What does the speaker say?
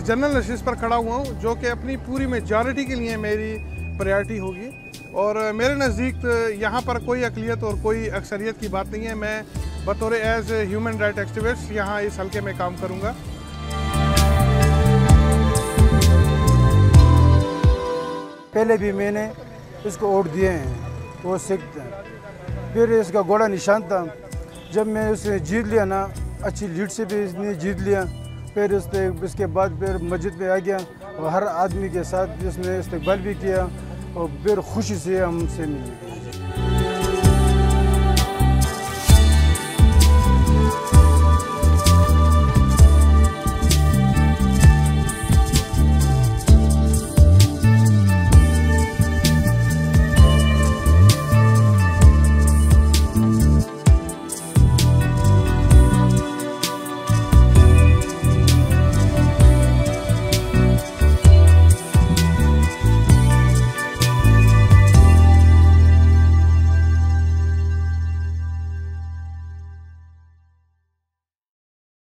इस जनरल नशिस्त पर खड़ा हुआ हूँ, जो कि अपनी पूरी मेजॉरिटी के लिए मेरी प्रायोरिटी होगी। और मेरे नज़दीक यहाँ पर कोई अक़लियत और कोई अक्सरियत की बात नहीं है। मैं बतौर as a human right activist यहाँ इस हल्के में काम करूँगा। पहले भी मैंने इसको वोट दिए हैं, वो सिख था, फिर इसका घोड़ा निशान था। जब मैं उसे जीत लिया ना, अच्छी लीड से भी इसने जीत लिया, फिर इसके बाद फिर मस्जिद में आ गया और हर आदमी के साथ इसने इस्तकबाल भी किया और फिर खुशी से हमसे मिली।